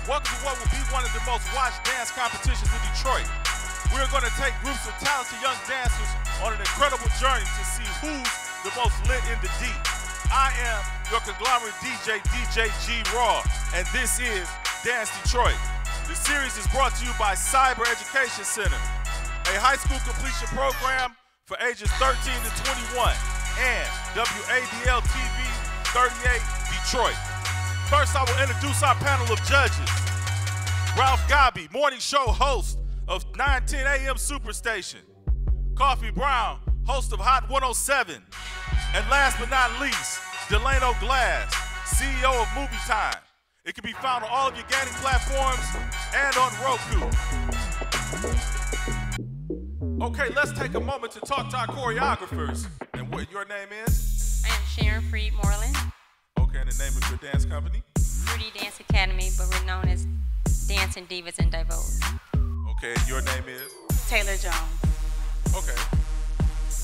Welcome to what will be one of the most watched dance competitions in Detroit. We're going to take groups of talented young dancers on an incredible journey to see who's the most lit in the D. I am your conglomerate DJ, DJ G Raw, and this is Dance Detroit. The series is brought to you by Cyber Education Center, a high school completion program for ages 13 to 21, and WADL TV 38 Detroit. First, I will introduce our panel of judges. Ralph Gabi, morning show host of 910 AM Superstation. Coffee Brown, host of Hot 107. And last but not least, Delano Glass, CEO of Movie Time. It can be found on all of your gaming platforms and on Roku. Okay, let's take a moment to talk to our choreographers. And what your name is? I am Sharon Freed Moreland. Okay, and the name of your dance company? Fruity Dance Academy, but we're known as Dancing Divas and Divos. Okay, and your name is? Taylor Jones. Okay.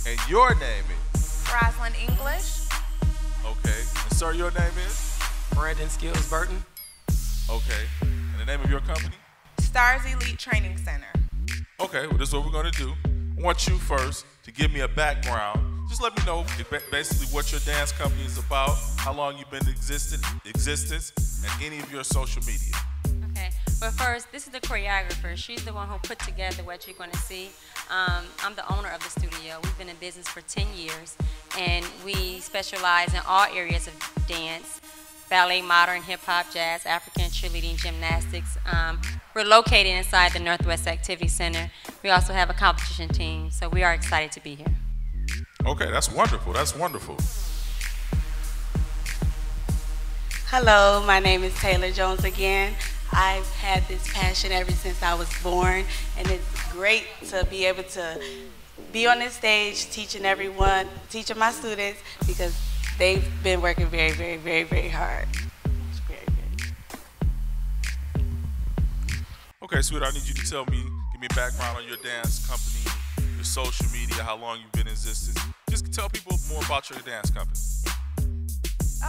And your name is? Roslyn English. Okay. And sir, your name is? Brandon Skills Burton. Okay. And the name of your company? Stars Elite Training Center. Okay, well, this is what we're going to do. I want you first to give me a background. Just let me know basically what your dance company is about, how long you've been in existence, and any of your social media. Okay, but first, this is the choreographer. She's the one who put together what you're going to see. I'm the owner of the studio. We've been in business for 10 years, and we specialize in all areas of dance: ballet, modern, hip-hop, jazz, African, cheerleading, gymnastics. We're located inside the Northwest Activity Center. We also have a competition team, so we are excited to be here. Okay, that's wonderful. That's wonderful. Hello, my name is Taylor Jones again. I've had this passion ever since I was born, and it's great to be able to be on this stage teaching everyone, teaching my students, because they've been working very, very, very, very hard. It's very, very. Okay, sweetheart, I need you to tell me, give me a background on your dance company, your social media, how long you've been in existence. Just tell people more about your dance company.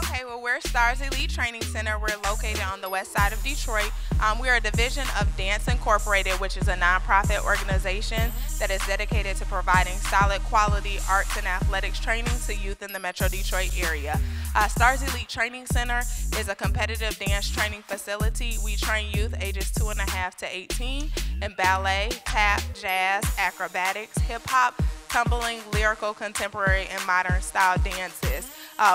Okay, well, we're Stars Elite Training Center. We're located on the west side of Detroit. We are a division of Dance Incorporated, which is a nonprofit organization that is dedicated to providing solid quality arts and athletics training to youth in the Metro Detroit area. Stars Elite Training Center is a competitive dance training facility. We train youth ages 2.5 to 18 in ballet, tap, jazz, acrobatics, hip-hop, tumbling, lyrical, contemporary, and modern style dances.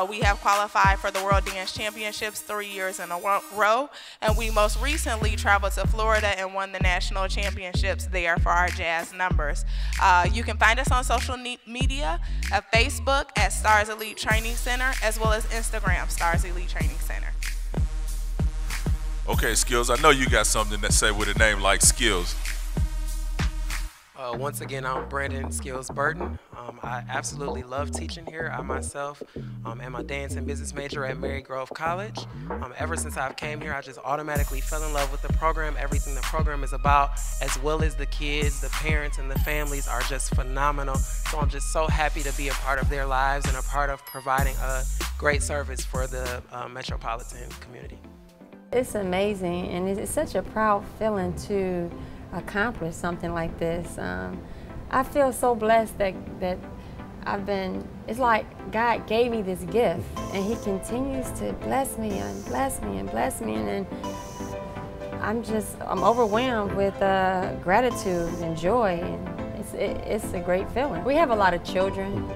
We have qualified for the World Dance Championships 3 years in a row, and we most recently traveled to Florida and won the national championships there for our jazz numbers. You can find us on social media at Facebook at Stars Elite Training Center, as well as Instagram, Stars Elite Training Center. Okay, Skills, I know you got something to say with a name like Skills. Once again, I'm Brandon Skills Burton. I absolutely love teaching here. I myself am a dance and business major at Mary Grove College. Ever since I've came here, I just automatically fell in love with the program. Everything the program is about, as well as the kids, the parents, and the families are just phenomenal. So I'm just so happy to be a part of their lives and a part of providing a great service for the metropolitan community. It's amazing, and it's such a proud feeling to accomplish something like this. I feel so blessed that it's like God gave me this gift, and He continues to bless me and bless me and bless me, and I'm overwhelmed with gratitude and joy, and it's a great feeling. We have a lot of children,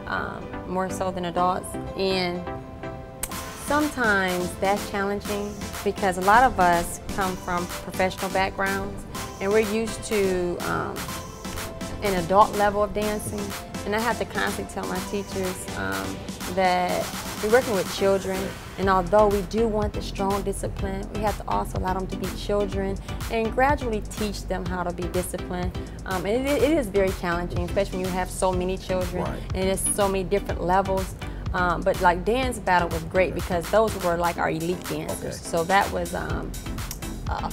more so than adults, and sometimes that's challenging because a lot of us come from professional backgrounds, and we're used to an adult level of dancing. And I have to constantly tell my teachers that we're working with children, and although we do want the strong discipline, we have to also allow them to be children and gradually teach them how to be disciplined. And it is very challenging, especially when you have so many children, right, and there's so many different levels. But like dance battle was great because those were like our elite dancers. Okay. So that was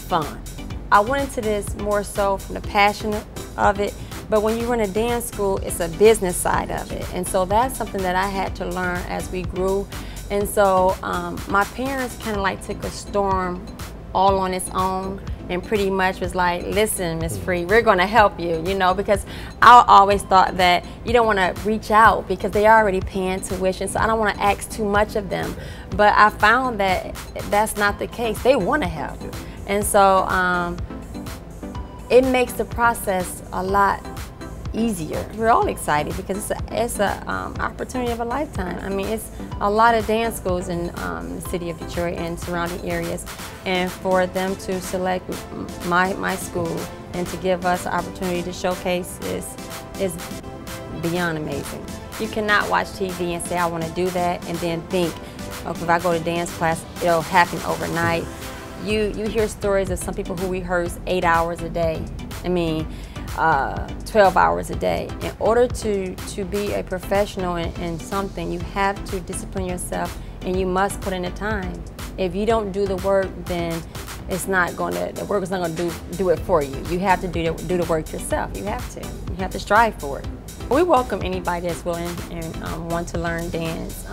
fun. I went into this more so from the passion of it, but when you run a dance school, it's a business side of it. And so that's something that I had to learn as we grew. And so my parents kind of like took a storm all on its own and pretty much was like, listen, Miss Free, we're going to help you, you know, because I always thought that you don't want to reach out because they are already paying tuition, so I don't want to ask too much of them. But I found that that's not the case. They want to help. And so it makes the process a lot easier. We're all excited because it's a opportunity of a lifetime. I mean, it's a lot of dance schools in the city of Detroit and surrounding areas, and for them to select my school and to give us an opportunity to showcase is beyond amazing. You cannot watch TV and say, I want to do that, and then think, okay, if I go to dance class, it'll happen overnight. You hear stories of some people who rehearse 8 hours a day. I mean, 12 hours a day. In order to be a professional in something, you have to discipline yourself and you must put in the time. If you don't do the work, then the work is not going to do it for you. You have to do the work yourself. You have to strive for it. We welcome anybody that's willing and want to learn dance.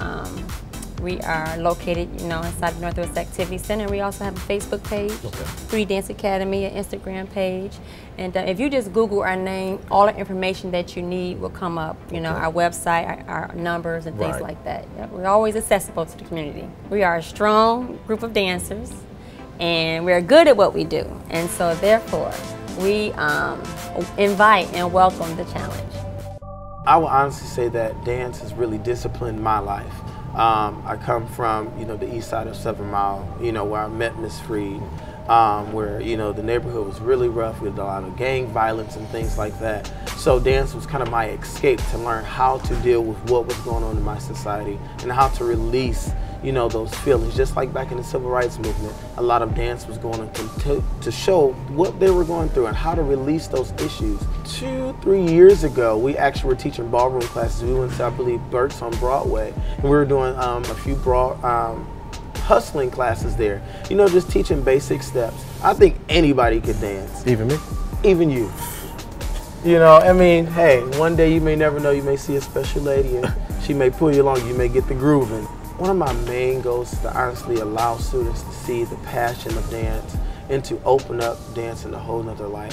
We are located, inside the Northwest Activity Center. We also have a Facebook page, 3 Dance Academy, an Instagram page. And if you just Google our name, all the information that you need will come up. Our website, our numbers, and things like that. Yep, we're always accessible to the community. We are a strong group of dancers, and we're good at what we do. And so, therefore, we invite and welcome the challenge. I will honestly say that dance has really disciplined my life. I come from, the east side of 7 Mile, where I met Miss Freed, where, the neighborhood was really rough with a lot of gang violence and things like that. So dance was kind of my escape to learn how to deal with what was going on in my society and how to release, those feelings. Just like back in the Civil Rights Movement, a lot of dance was going to show what they were going through and how to release those issues. 2-3 years ago, we actually were teaching ballroom classes. We went to, I believe, Burt's on Broadway, and we were doing a few hustling classes there. Just teaching basic steps. I think anybody could dance. Even me? Even you. I mean, hey, one day you may never know, you may see a special lady and she may pull you along, you may get the grooving. One of my main goals is to honestly allow students to see the passion of dance and to open up dance in a whole nother light.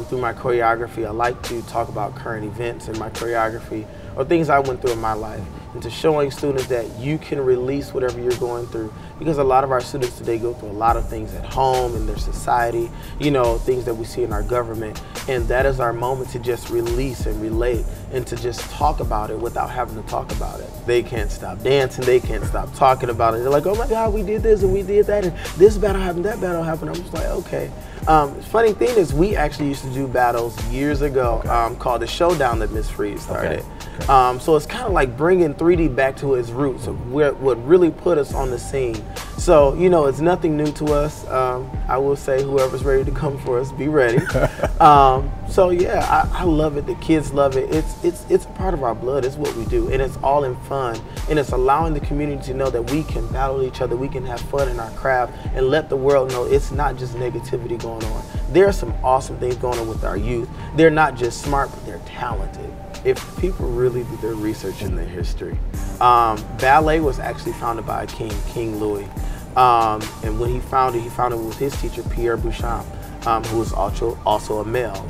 Through my choreography, I like to talk about current events in my choreography or things I went through in my life, and to showing students that you can release whatever you're going through, because a lot of our students today go through a lot of things at home, in their society, things that we see in our government, and that is our moment to just release and relate and to just talk about it without having to talk about it. They can't stop dancing, they can't stop talking about it. They're like, oh my God, we did this and we did that, and this battle happened, that battle happened. I'm just like, okay. Funny thing is, we actually used to do battles years ago called the Showdown that Miss Freed started. So it's kind of like bringing 3D back to its roots of what really put us on the scene. So, it's nothing new to us. I will say, whoever's ready to come for us, be ready. So yeah, I love it. The kids love it. It's a part of our blood. It's what we do, and it's all in fun. And it's allowing the community to know that we can battle each other, we can have fun in our craft, and let the world know it's not just negativity going on. There are some awesome things going on with our youth. They're not just smart, but they're talented. If people really do their research in their history, ballet was actually founded by a king, King Louis. And when he founded with his teacher, Pierre Beauchamp, who was also a male.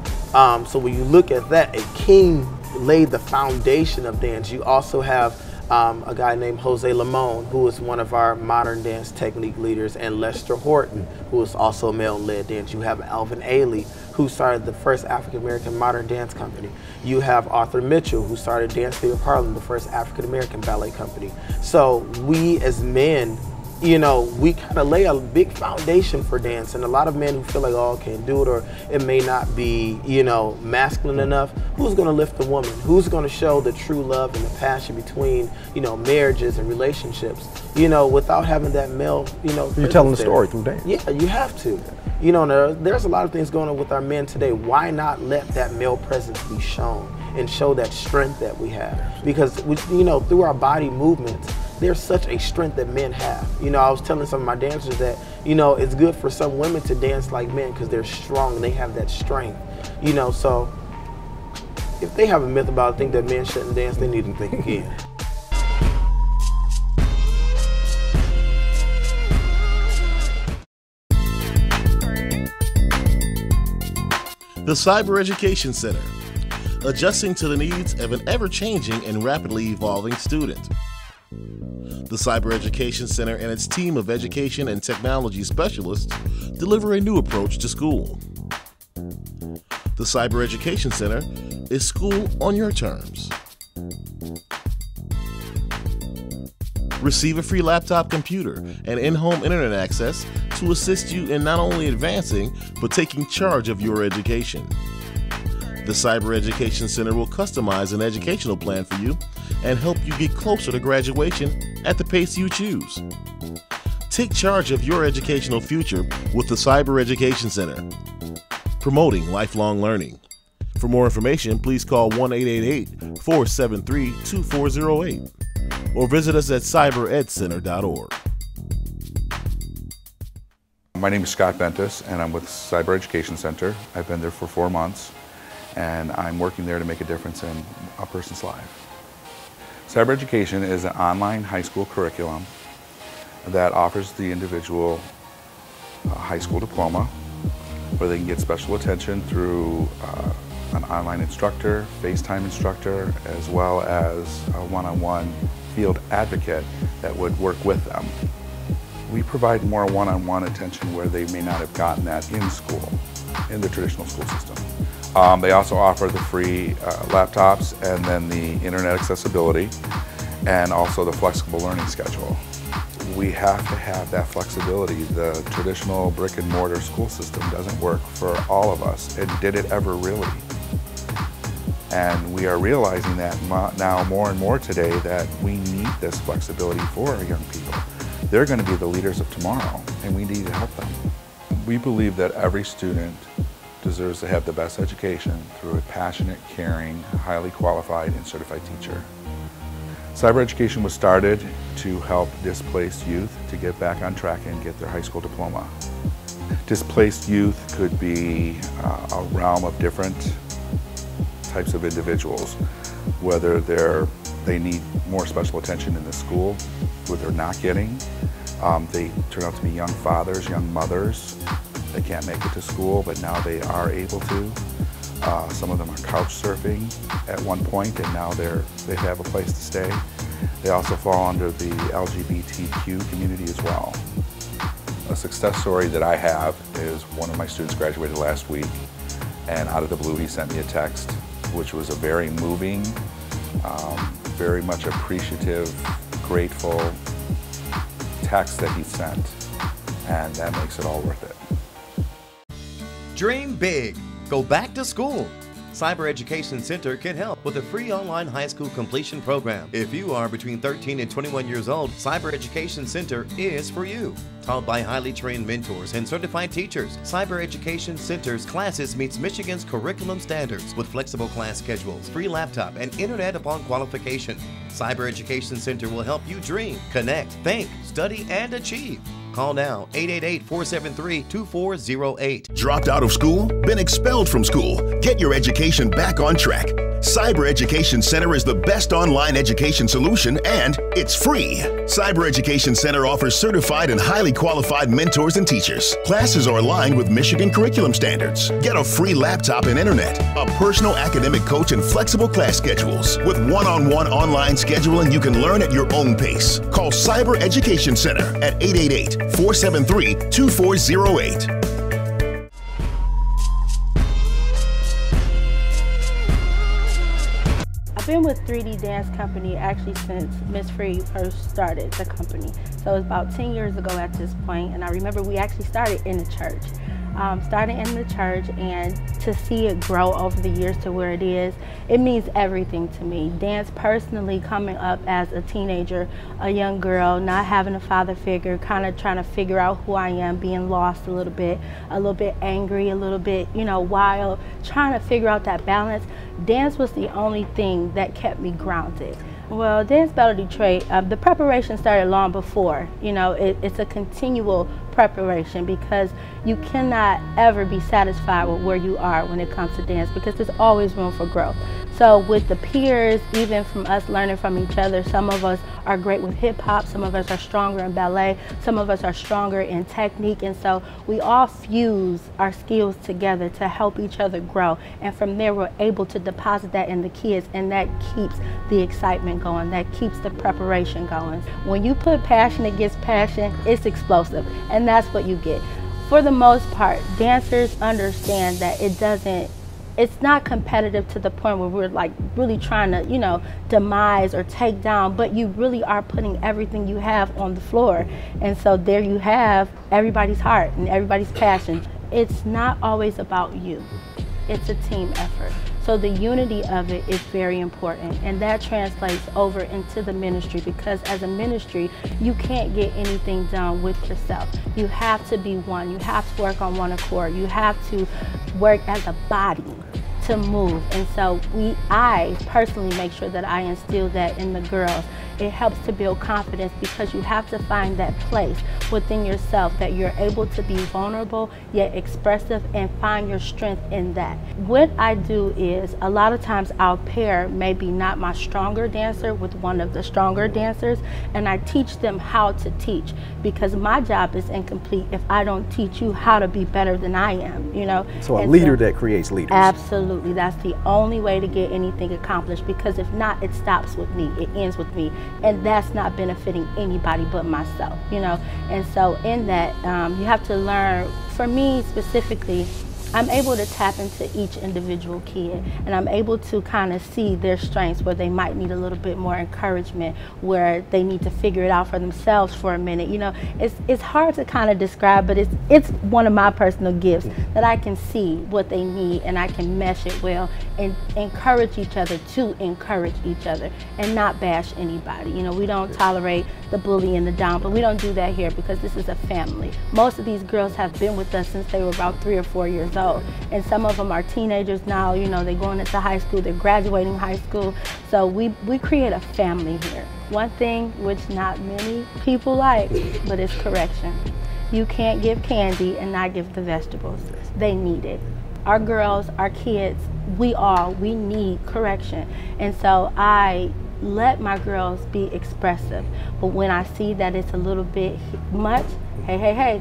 So when you look at that, a king laid the foundation of dance. You also have a guy named Jose Limon, who is one of our modern dance technique leaders, and Lester Horton, who is also a male-led dance. You have Alvin Ailey, who started the first African-American modern dance company. You have Arthur Mitchell, who started Dance Theater of Harlem, the first African-American ballet company. So we as men, we kind of lay a big foundation for dance, and a lot of men who feel like, oh, I can't do it, or it may not be, masculine enough. Who's going to lift the woman? Who's going to show the true love and the passion between, marriages and relationships, without having that male, You're telling the story through dance. Yeah, you have to. There's a lot of things going on with our men today. Why not let that male presence be shown and show that strength that we have? Because, through our body movements, there's such a strength that men have. I was telling some of my dancers that, it's good for some women to dance like men because they're strong and they have that strength. So if they have a myth about it, think that men shouldn't dance, they need to think again. The Cyber Education Center, adjusting to the needs of an ever-changing and rapidly evolving student. The Cyber Education Center and its team of education and technology specialists deliver a new approach to school. The Cyber Education Center is school on your terms. Receive a free laptop computer and in-home internet access to assist you in not only advancing, but taking charge of your education. The Cyber Education Center will customize an educational plan for you and help you get closer to graduation at the pace you choose. Take charge of your educational future with the Cyber Education Center, promoting lifelong learning. For more information, please call 1-888-473-2408 or visit us at cyberedcenter.org. My name is Scott Bentis, and I'm with Cyber Education Center. I've been there for 4 months, and I'm working there to make a difference in a person's life. Cyber Education is an online high school curriculum that offers the individual a high school diploma where they can get special attention through an online instructor, FaceTime instructor, as well as a one-on-one field advocate that would work with them. We provide more one-on-one attention where they may not have gotten that in school, in the traditional school system. They also offer the free laptops and then the internet accessibility and also the flexible learning schedule. We have to have that flexibility. The traditional brick and mortar school system doesn't work for all of us. And did it ever really? And we are realizing that now more and more today that we need this flexibility for our young people. They're going to be the leaders of tomorrow, and we need to help them. We believe that every student deserves to have the best education through a passionate, caring, highly qualified, and certified teacher. Cyber Education was started to help displaced youth to get back on track and get their high school diploma. Displaced youth could be a realm of different types of individuals, whether they need more special attention in the school, what they're not getting. They turn out to be young fathers, young mothers. They can't make it to school, but now they are able to. Some of them are couch surfing at one point, and now they have a place to stay. They also fall under the LGBTQ community as well. A success story that I have is one of my students graduated last week, and out of the blue he sent me a text, which was a very moving, very much appreciative, grateful text that he sent, and that makes it all worth it. Dream big. Go back to school. Cyber Education Center can help with a free online high school completion program. If you are between 13 and 21 years old, Cyber Education Center is for you. Taught by highly trained mentors and certified teachers, Cyber Education Center's classes meets Michigan's curriculum standards with flexible class schedules, free laptop, and internet upon qualification. Cyber Education Center will help you dream, connect, think, study, and achieve. Call now, 888-473-2408. Dropped out of school? Been expelled from school? Get your education back on track. Cyber Education Center is the best online education solution, and it's free. Cyber Education Center offers certified and highly qualified mentors and teachers. Classes are aligned with Michigan curriculum standards. Get a free laptop and internet, a personal academic coach, and flexible class schedules. With one-on-one online scheduling, you can learn at your own pace. Call Cyber Education Center at 888-473-2408. I've been with 3D Dance Company actually since Miss Free first started the company. So it was about 10 years ago at this point, and I remember we actually started in the church. And to see it grow over the years to where it is, it means everything to me. Dance personally, coming up as a teenager, a young girl, not having a father figure, kind of trying to figure out who I am, being lost a little bit angry, a little bit, wild, trying to figure out that balance. Dance was the only thing that kept me grounded. Well, Dance Battle Detroit, the preparation started long before. It's a continual preparation because you cannot ever be satisfied with where you are when it comes to dance because there's always room for growth. So with the peers, even from us learning from each other, some of us are great with hip hop, some of us are stronger in ballet, some of us are stronger in technique, and so we all fuse our skills together to help each other grow. And from there, we're able to deposit that in the kids, and that keeps the excitement going, that keeps the preparation going. When you put passion against passion, it's explosive, and that's what you get. For the most part, dancers understand that it's not competitive to the point where we're like really trying to, you know, demise or take down, but you really are putting everything you have on the floor. And so there you have everybody's heart and everybody's passion. It's not always about you. It's a team effort. So the unity of it is very important, and that translates over into the ministry, because as a ministry, you can't get anything done with yourself. You have to be one. You have to work on one accord. You have to work as a body to move. And so I personally make sure that I instill that in the girls. It helps to build confidence, because you have to find that place within yourself that you're able to be vulnerable yet expressive, and find your strength in that. What I do is, a lot of times I'll pair maybe not my stronger dancer with one of the stronger dancers, and I teach them how to teach, because my job is incomplete if I don't teach you how to be better than I am, you know. So a leader that creates leaders. Absolutely. That's the only way to get anything accomplished, because if not, it stops with me, it ends with me. And that's not benefiting anybody but myself, you know. And so in that, you have to learn, for me specifically, I'm able to tap into each individual kid, and I'm able to kind of see their strengths where they might need a little bit more encouragement, where they need to figure it out for themselves for a minute. You know, it's hard to kind of describe, but it's one of my personal gifts, that I can see what they need and I can mesh it well and encourage each other to encourage each other and not bash anybody. You know, we don't tolerate the bully and the down, but we don't do that here, because this is a family. Most of these girls have been with us since they were about 3 or 4 years old. And some of them are teenagers now, you know, they're going into high school, they're graduating high school. So we create a family here. One thing which not many people like, but it's correction. You can't give candy and not give the vegetables. They need it. Our girls, our kids, we need correction. And so I let my girls be expressive. But when I see that it's a little bit much, hey,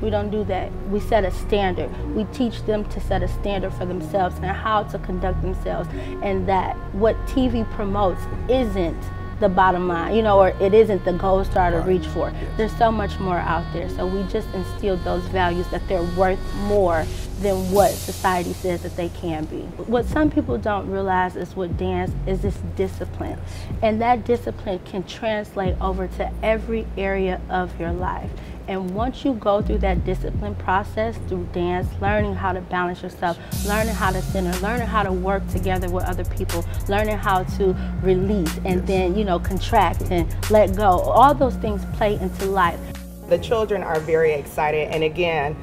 we don't do that. We set a standard. We teach them to set a standard for themselves and how to conduct themselves, and that what TV promotes isn't the bottom line, you know, or it isn't the gold star to reach for. There's so much more out there. So we just instilled those values, that they're worth more than what society says that they can be. What some people don't realize is with dance is this discipline. And that discipline can translate over to every area of your life. And once you go through that discipline process through dance, learning how to balance yourself, learning how to center, learning how to work together with other people, learning how to release and then, you know, contract and let go, all those things play into life. The children are very excited, and again,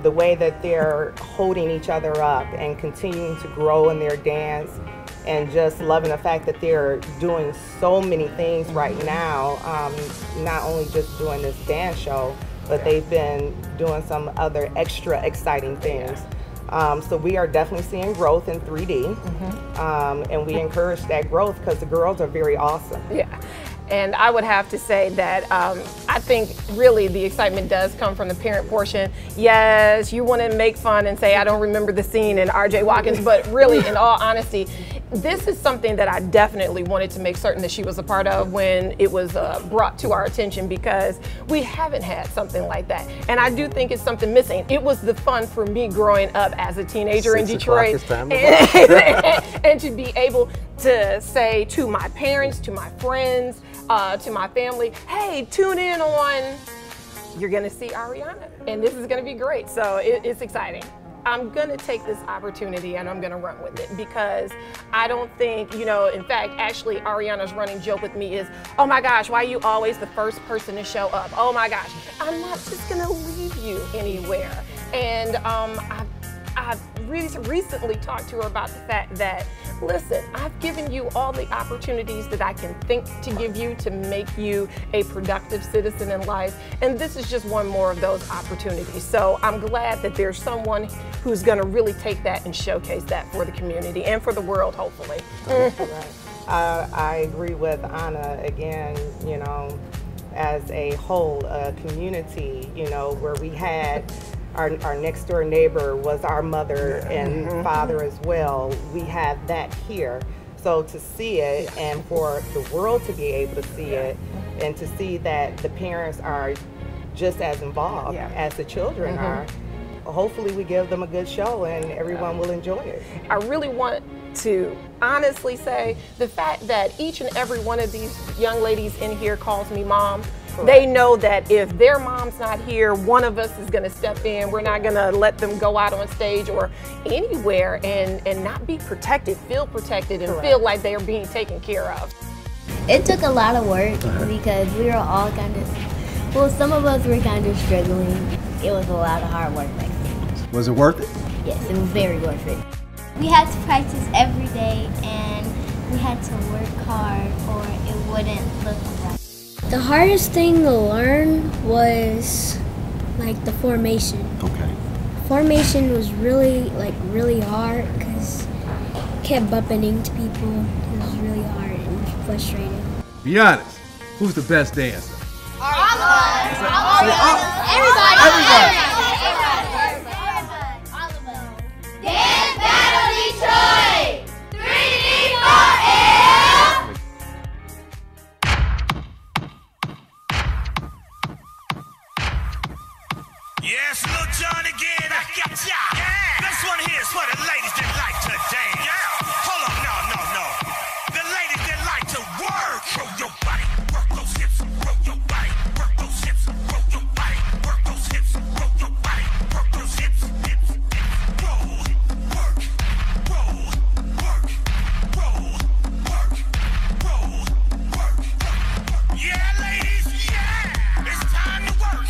the way that they're holding each other up and continuing to grow in their dance, and just loving the fact that they're doing so many things right now, not only just doing this dance show, but they've been doing some other extra exciting things. So we are definitely seeing growth in 3D, and we encourage that growth because the girls are very awesome. Yeah. And I would have to say that I think really the excitement does come from the parent portion. Yes, you want to make fun and say, I don't remember the scene in R.J. Watkins, but really, in all honesty, this is something that I definitely wanted to make certain that she was a part of when it was brought to our attention, because we haven't had something like that. And I do think it's something missing. It was the fun for me growing up as a teenager in Detroit. And to be able to say to my parents, to my friends, to my family, hey, tune in on, you're gonna see Ariana, and this is gonna be great. So it's exciting. I'm gonna take this opportunity and I'm gonna run with it, because I don't think, you know, in fact, actually Ariana's running joke with me is, oh my gosh, why are you always the first person to show up? Oh my gosh, I'm not just gonna leave you anywhere. And I've recently talked to her about the fact that, listen, I've given you all the opportunities that I can think to give you to make you a productive citizen in life, and this is just one more of those opportunities. So I'm glad that there's someone who's going to really take that and showcase that for the community and for the world, hopefully. I agree with Anna again, you know, as a whole, a community, you know, where we had our next door neighbor was our mother and father as well. We had that here. So to see it and for the world to be able to see it and to see that the parents are just as involved as the children are, hopefully we give them a good show and everyone will enjoy it. I really want to honestly say the fact that each and every one of these young ladies in here calls me mom. Correct. They know that if their mom's not here, one of us is going to step in. We're not going to let them go out on stage or anywhere and not be protected, feel protected, and feel like they are being taken care of. It took a lot of work because we were all kind of, well, some of us were kind of struggling. It was a lot of hard work backstage. Was it worth it? Yes, it was very worth it. We had to practice every day and we had to work hard or it wouldn't look right. The hardest thing to learn was like the formation. Okay. Formation was really hard because it kept bumping into people. It was really hard and frustrating. Be honest, who's the best dancer? All of us. Everybody. Dance Battle Detroit! 3D4L! Yes, Lil Jon again. I got ya. Yeah. This one here is for the ladies that like to dance. Yeah. Hold on, no. The ladies that like to work. Roll your body, work those hips. Roll your body, work those hips. Roll your body, work those hips. Roll your body, work those hips. Roll, work, roll, work, roll, work, roll, work. Yeah, ladies, yeah. It's time to work.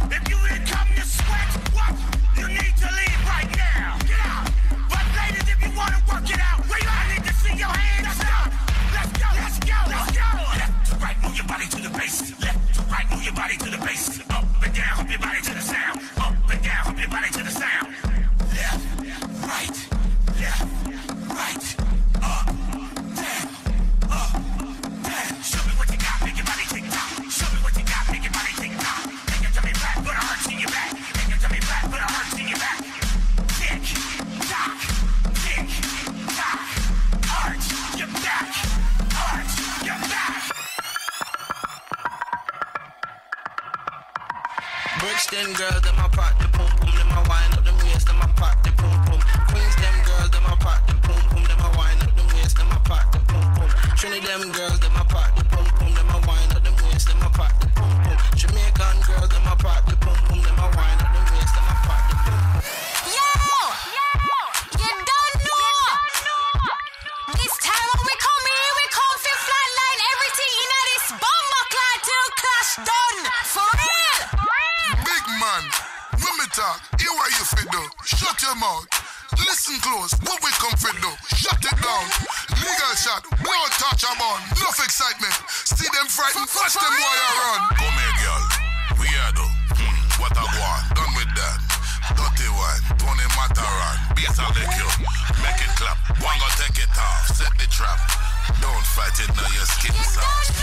If you ain't come to sweat, what? You need to leave right now. Get out. But ladies, if you want to work it out, I need to see your hands up. Let's go. Left to right, move your body to the bass. Left to right, move your body to the bass. Up and down, hop your body to the sound. Up and down, hop your body to the sound. Left, right, up, down, up, down. Show me what you got, make your body tick tock. Show me what you got, make your body tick tock. Make your tummy flat, put a heart in your back. Make your tummy flat, put a heart in your back. Tick tock, arch your back, arch your back. Bricks them girls, them a pop the pum pum, them a wind up them waist, them a pop the pum pum. Queens them girls, them a pop the pum pum, them a wind up them waist, them a pop the pum pum. Trinity them girls, them a pop the pum pum, them a wind up them waist, them a pop the pum pum. Jamaican girls, them a pop the pum pum, them a wind up them waist, them a pop the pum pum. Yo, you don't know. This time when we come here, we come for flatline everything in this bomber clad till clash done. For real. Big man, when me talk, hear what you fit do. Shut your mouth. Listen close, what we come fit do. Shut it down. Legal shot, blood touch a bun. Enough excitement. See them frightened, watch them boy run. Come here, girl. We are do. What a one. Done with that. Dirty one. Tony Mataran. Beat a lick you. Make it clap. One go take it off. Set the trap. Don't fight it now, your skin soft.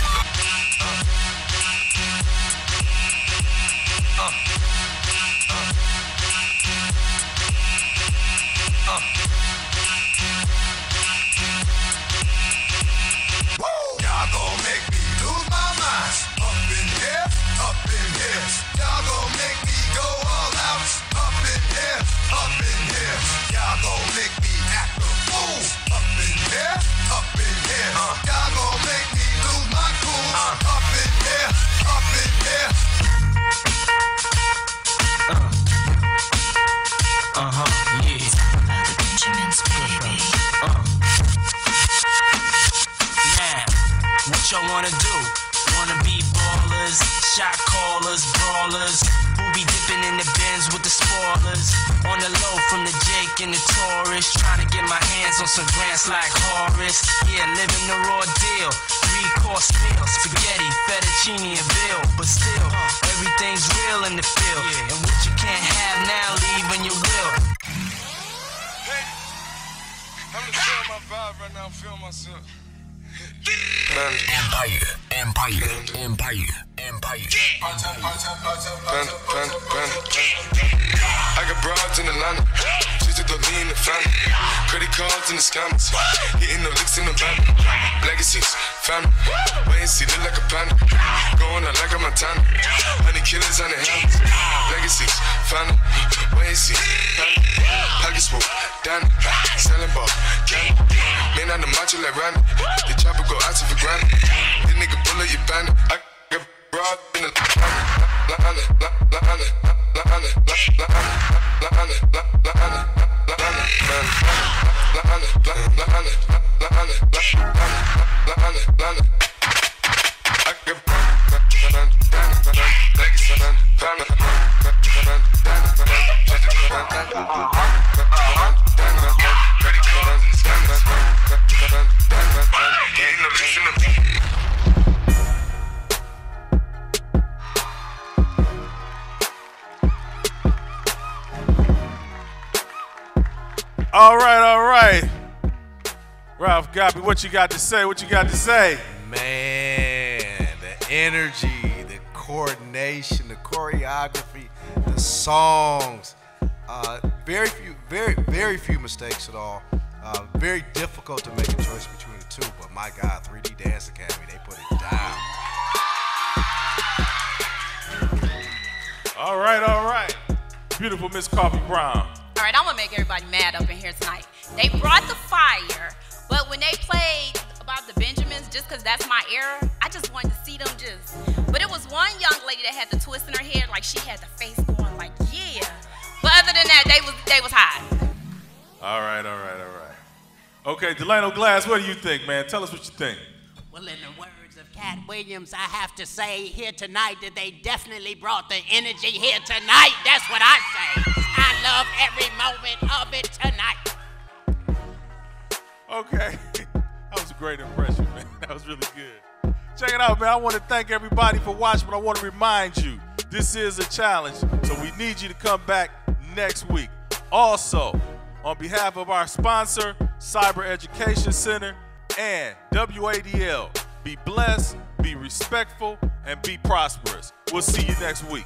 Y'all gon' make me lose my mind. Up in here, up in here. Y'all gon' make me go all out. Up in here, up in here. Y'all gon' make me act a fool. Up in here, up in here. Y'all gon' make me lose my cool. Up in here, up in here. Yeah. Benjamin's baby. Now, what y'all wanna do? Wanna be ballers, shot callers, brawlers, who be dipping in the bins with the spoilers. On the low from the J taking the tourist, trying to get my hands on some grants like Horace. Yeah, living the raw deal. 3-course meal, spaghetti, fettuccine, and veal. But still, everything's real in the field. And what you can't have now, leave when you will. I'm just feeling my vibe right now, I'm feeling myself. Empire, Empire, Empire, Empire. I got broads in Atlanta, she's just the lean the family. Credit cards in the scammers, hitting the licks in the van. Legacies, family, wait and see, look like a panda. Going out like a Montana, honey killers on the helmets. Legacies, family, wait and see, family. Pockets full, Danny, selling ball, candy. Man on the macho like Randy, the chopper go out to for granted. This nigga bullet you bandit. I got broad in the All right. Ralph Gappy, what you got to say? What you got to say? Man, the energy, the coordination, the choreography, the songs. Very few mistakes at all. Very difficult to make a choice between the two, but my God, 3D Dance Academy, they put it down. All right. Beautiful Miss Coffee Brown. All right, I'm gonna make everybody mad up in here tonight. They brought the fire, but when they played about the Benjamins, just because that's my era, I just wanted to see them But it was one young lady that had the twist in her hair, like she had the face going like, yeah. But other than that, they was hot. All right. Okay, Delano Glass, what do you think, man? Tell us what you think. Well, in the words of Cat Williams, I have to say here tonight that they definitely brought the energy here tonight. That's what I say. I love every moment of it tonight. Okay, that was a great impression, man. That was really good. Check it out, man. I want to thank everybody for watching, but I want to remind you, this is a challenge, so we need you to come back next week. Also, on behalf of our sponsor, Cyber Education Center, and WADL, be blessed, be respectful, and be prosperous. We'll see you next week.